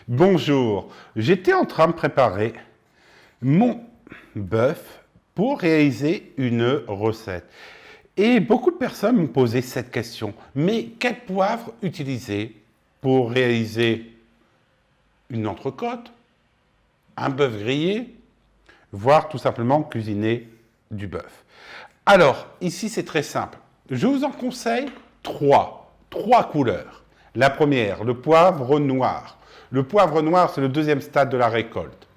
Bonjour, j'étais en train de préparer mon bœuf pour réaliser une recette. Et beaucoup de personnes m'ont posé cette question. Mais quel poivre utiliser pour réaliser une entrecôte, un bœuf grillé, voire tout simplement cuisiner du bœuf? Alors, ici c'est très simple. Je vous en conseille trois couleurs. La première, le poivre noir. Le poivre noir, c'est le deuxième stade de la récolte.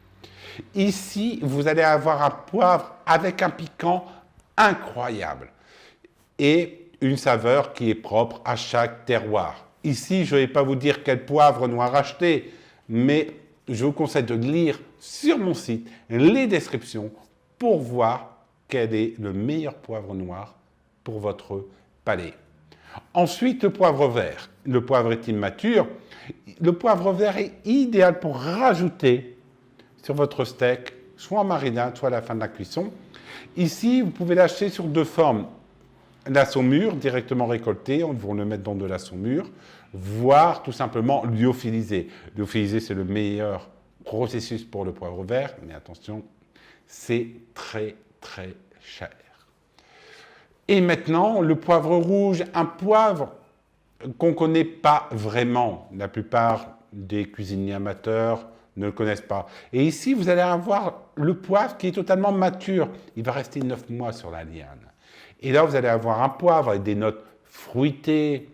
Ici, vous allez avoir un poivre avec un piquant incroyable et une saveur qui est propre à chaque terroir. Ici, je ne vais pas vous dire quel poivre noir acheter, mais je vous conseille de lire sur mon site les descriptions pour voir quel est le meilleur poivre noir pour votre palais. Ensuite, le poivre vert. Le poivre est immature. Le poivre vert est idéal pour rajouter sur votre steak, soit en marinade, soit à la fin de la cuisson. Ici, vous pouvez l'acheter sur deux formes. La saumure, directement récoltée, on va le mettre dans de la saumure, voire tout simplement lyophiliser. Lyophiliser, c'est le meilleur processus pour le poivre vert, mais attention, c'est très cher. Et maintenant, le poivre rouge, un poivre qu'on ne connaît pas vraiment. La plupart des cuisiniers amateurs ne le connaissent pas. Et ici, vous allez avoir le poivre qui est totalement mature. Il va rester 9 mois sur la liane. Et là, vous allez avoir un poivre avec des notes fruitées,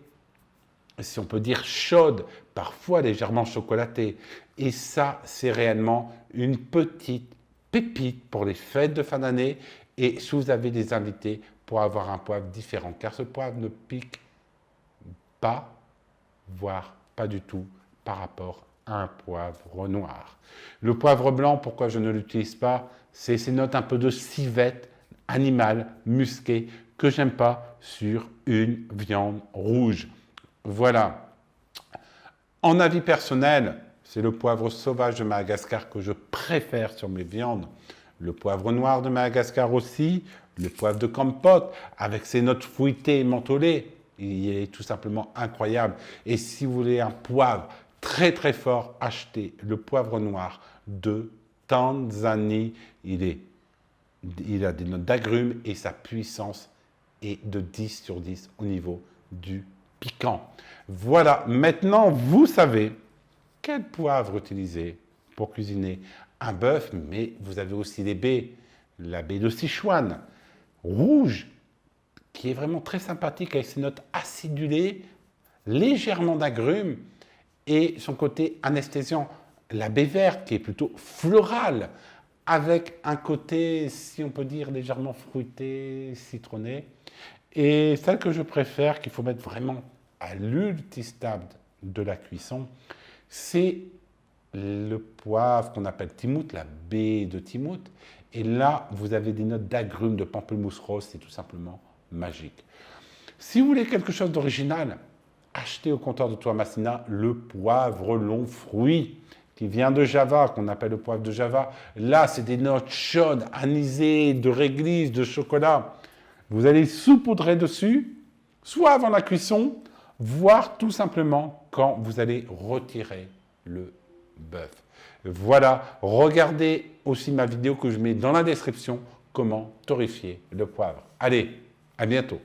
si on peut dire chaudes, parfois légèrement chocolatées. Et ça, c'est réellement une petite pépite pour les fêtes de fin d'année. Et si vous avez des invités, pour avoir un poivre différent. Car ce poivre ne pique pas, voire pas du tout, par rapport à un poivre noir. Le poivre blanc, pourquoi je ne l'utilise pas? C'est ces notes un peu de civette animale, musquée, que j'aime pas sur une viande rouge. Voilà. En avis personnel, c'est le poivre sauvage de Madagascar que je préfère sur mes viandes. Le poivre noir de Madagascar aussi, le poivre de Campote, avec ses notes fruitées et mentholées, il est tout simplement incroyable. Et si vous voulez un poivre très fort, achetez le poivre noir de Tanzanie. Il a des notes d'agrumes et sa puissance est de 10 sur 10 au niveau du piquant. Voilà, maintenant vous savez quel poivre utiliser pour cuisiner un bœuf, mais vous avez aussi les baies, la baie de Sichuan, rouge, qui est vraiment très sympathique avec ses notes acidulées, légèrement d'agrumes et son côté anesthésiant. La baie verte, qui est plutôt florale, avec un côté, si on peut dire, légèrement fruité, citronné. Et celle que je préfère, qu'il faut mettre vraiment à l'ultistade de la cuisson, c'est le poivre qu'on appelle Timout, la baie de Timout. Et là, vous avez des notes d'agrumes, de pamplemousse rose, c'est tout simplement magique. Si vous voulez quelque chose d'original, achetez au comptoir de Toamasina le poivre long fruit qui vient de Java, qu'on appelle le poivre de Java. Là, c'est des notes chaudes, anisées, de réglisse, de chocolat. Vous allez saupoudrer dessus, soit avant la cuisson, voire tout simplement quand vous allez retirer le bœuf. Voilà, regardez aussi ma vidéo que je mets dans la description, comment torréfier le poivre. Allez, à bientôt.